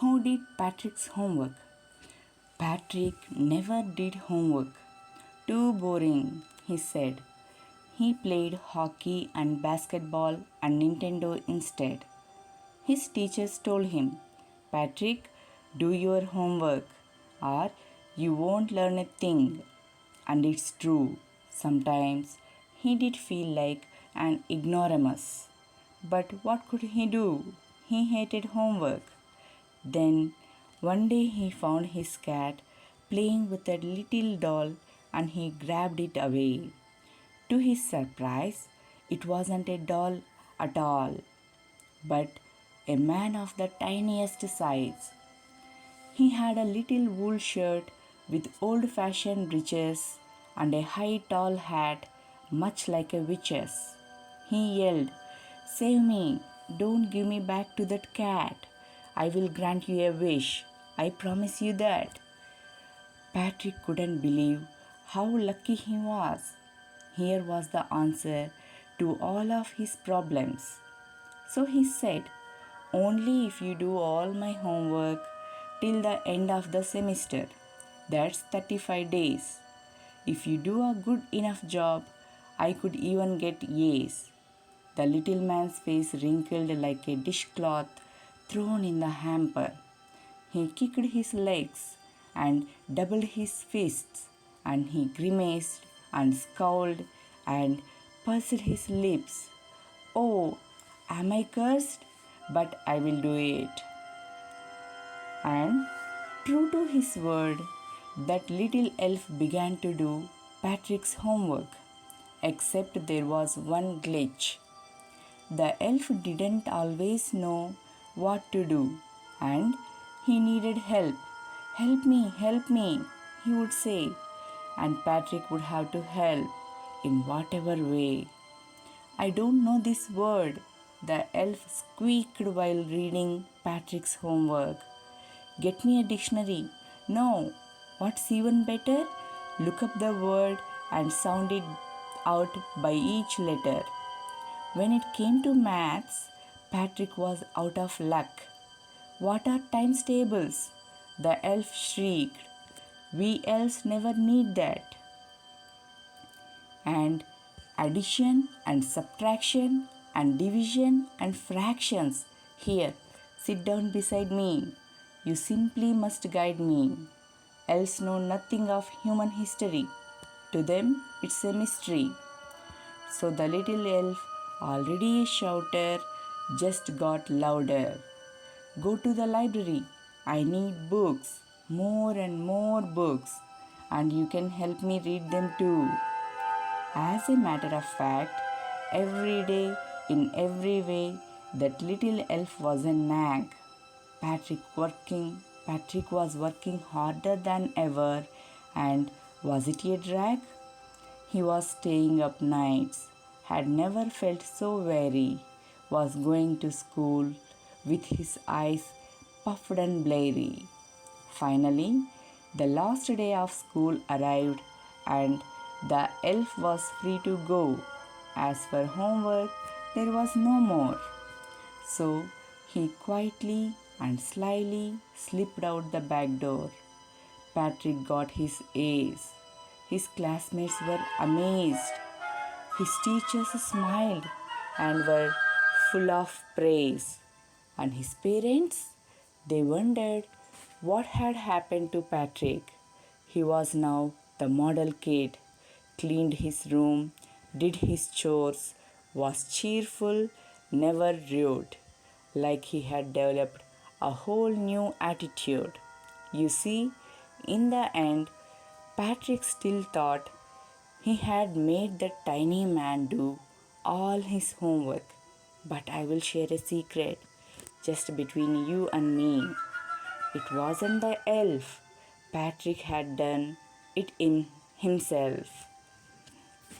How did Patrick's homework? Patrick never did homework. Too boring, he said. He played hockey and basketball and Nintendo instead. His teachers told him, Patrick, do your homework or you won't learn a thing. And it's true. Sometimes he did feel like an ignoramus. But what could he do? He hated homework. Then one day he found his cat playing with a little doll and he grabbed it away. To his surprise, it wasn't a doll at all, but a man of the tiniest size. He had a little wool shirt with old fashioned breeches and a high tall hat, much like a witch's. He yelled, Save me! Don't give me back to that cat! I will grant you a wish. I promise you that. Patrick couldn't believe how lucky he was. Here was the answer to all of his problems. So he said, Only if you do all my homework till the end of the semester. That's 35 days. If you do a good enough job, I could even get A's. The little man's face wrinkled like a dishcloth thrown in the hamper. He kicked his legs and doubled his fists, and he grimaced and scowled and pursed his lips. Oh, am I cursed? But I will do it. And true to his word, that little elf began to do Patrick's homework, except there was one glitch. The elf didn't always know what to do, and he needed help. Help me, he would say, and Patrick would have to help in whatever way. I don't know this word, the elf squeaked while reading Patrick's homework. Get me a dictionary. No, what's even better? Look up the word and sound it out by each letter. When it came to maths, Patrick was out of luck. What are times tables? The elf shrieked. We elves never need that. And addition and subtraction and division and fractions. Here, sit down beside me. You simply must guide me. Elves know nothing of human history. To them, it's a mystery. So the little elf, already a shouter, just got louder. Go to the library. I need books, more and more books, and you can help me read them too. As a matter of fact, every day, in every way, that little elf was a nag. Patrick was working harder than ever, and was it a drag? He was staying up nights, had never felt so weary, was going to school with his eyes puffed and blurry. Finally, the last day of school arrived and the elf was free to go. As for homework, there was no more. So he quietly and slyly slipped out the back door. Patrick got his A's. His classmates were amazed. His teachers smiled and were full of praise. And his parents, they wondered what had happened to Patrick. He was now the model kid, cleaned his room, did his chores, was cheerful, never rude, like he had developed a whole new attitude. You see, in the end, Patrick still thought he had made the tiny man do all his homework. But I will share a secret just between you and me. It wasn't the elf. Patrick had done it in himself.